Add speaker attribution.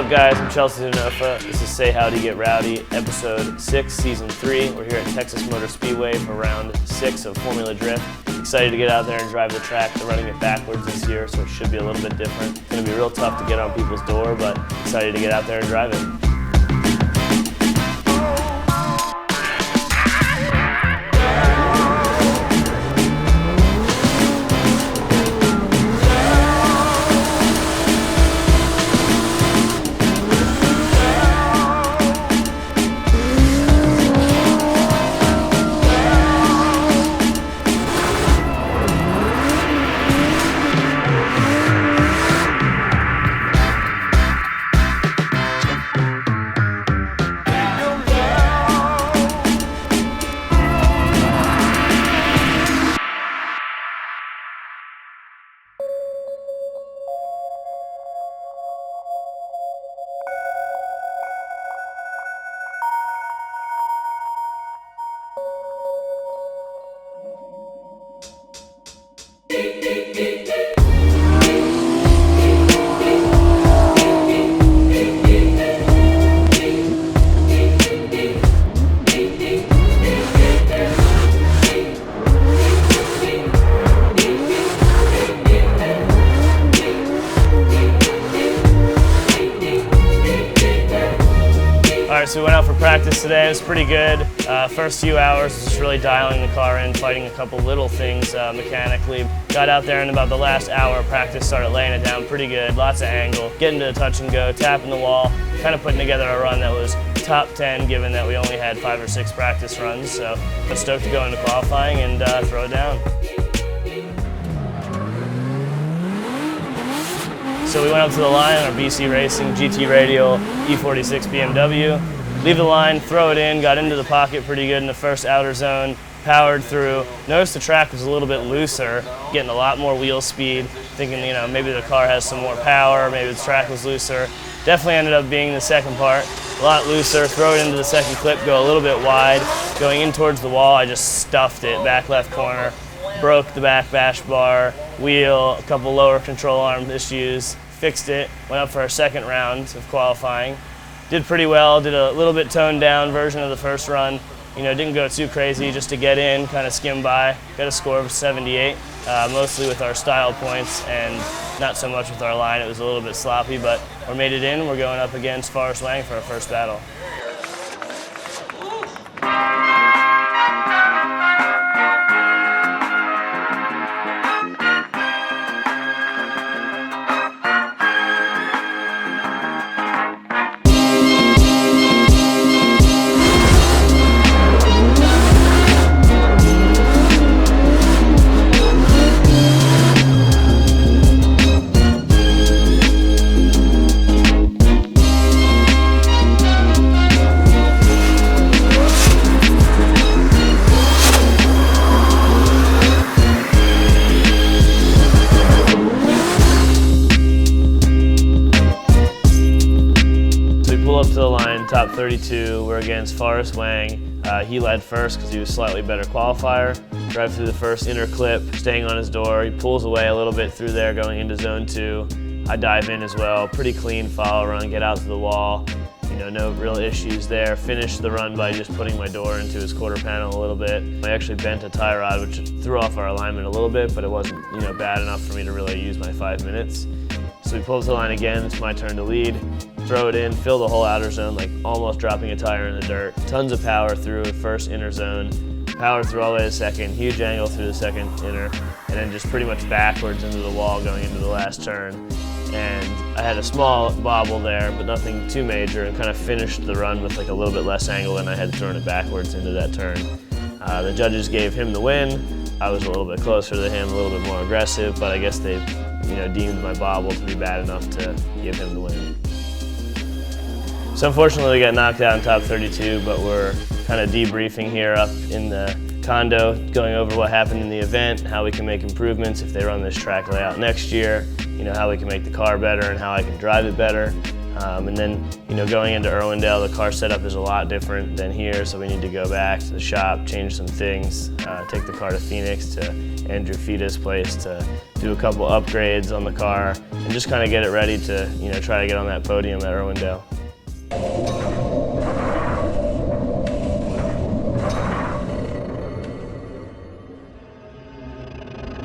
Speaker 1: up, guys? I'm Denofa. This is Say Howdy, Get Rowdy, Episode 6, Season 3. We're here at Texas Motor Speedway for Round 6 of Formula Drift. Excited to get out there and drive the track. They're running it backwards this year, so it should be a little bit different. It's going to be real tough to get on people's door, but excited to get out there and drive it. So we went out for practice today. It was pretty good. First few hours was just really dialing the car in, fighting a couple little things mechanically. Got out there and about the last hour of practice started laying it down pretty good. Lots of angle, getting to the touch and go, tapping the wall, kind of putting together a run that was top 10 given that we only had 5 or 6 practice runs. So I'm stoked to go into qualifying and throw it down. So we went up to the line on our BC Racing GT Radial E46 BMW. Leave the line, throw it in, got into the pocket pretty good in the first outer zone, powered through. Noticed the track was a little bit looser, getting a lot more wheel speed, thinking, maybe the car has some more power, maybe the track was looser. Definitely ended up being the second part, a lot looser, throw it into the second clip, go a little bit wide. Going in towards the wall, I just stuffed it, back left corner, broke the back bash bar, wheel, a couple lower control arm issues, fixed it, went up for our second round of qualifying. Did pretty well, did a little bit toned down version of the first run. Didn't go too crazy, just to get in, kind of skim by. Got a score of 78, mostly with our style points and not so much with our line. It was a little bit sloppy, but we made it in. We're going up against Fuerst for our first battle. To the line, top 32, we're against Fuerst. He led first because he was slightly better qualifier. Drive through the first inner clip, staying on his door. He pulls away a little bit through there, going into zone 2. I dive in as well, pretty clean follow run, get out to the wall. No real issues there. Finished the run by just putting my door into his quarter panel a little bit. I actually bent a tie rod, which threw off our alignment a little bit, but it wasn't bad enough for me to really use my 5 minutes. So we pull to the line again. It's my turn to lead. Throw it in, fill the whole outer zone, like almost dropping a tire in the dirt. Tons of power through first inner zone, power through all the way to second, huge angle through the second inner, and then just pretty much backwards into the wall going into the last turn. And I had a small bobble there, but nothing too major, and kind of finished the run with like a little bit less angle than I had thrown it backwards into that turn. The judges gave him the win. I was a little bit closer to him, a little bit more aggressive, but I guess they deemed my bobble to be bad enough to give him the win. So unfortunately we got knocked out in top 32, but we're kind of debriefing here up in the condo, going over what happened in the event, how we can make improvements if they run this track layout next year, how we can make the car better and how I can drive it better. And then, going into Irwindale, the car setup is a lot different than here, so we need to go back to the shop, change some things, take the car to Phoenix to Andrew Fita's place to do a couple upgrades on the car, and just kind of get it ready to, try to get on that podium at Irwindale.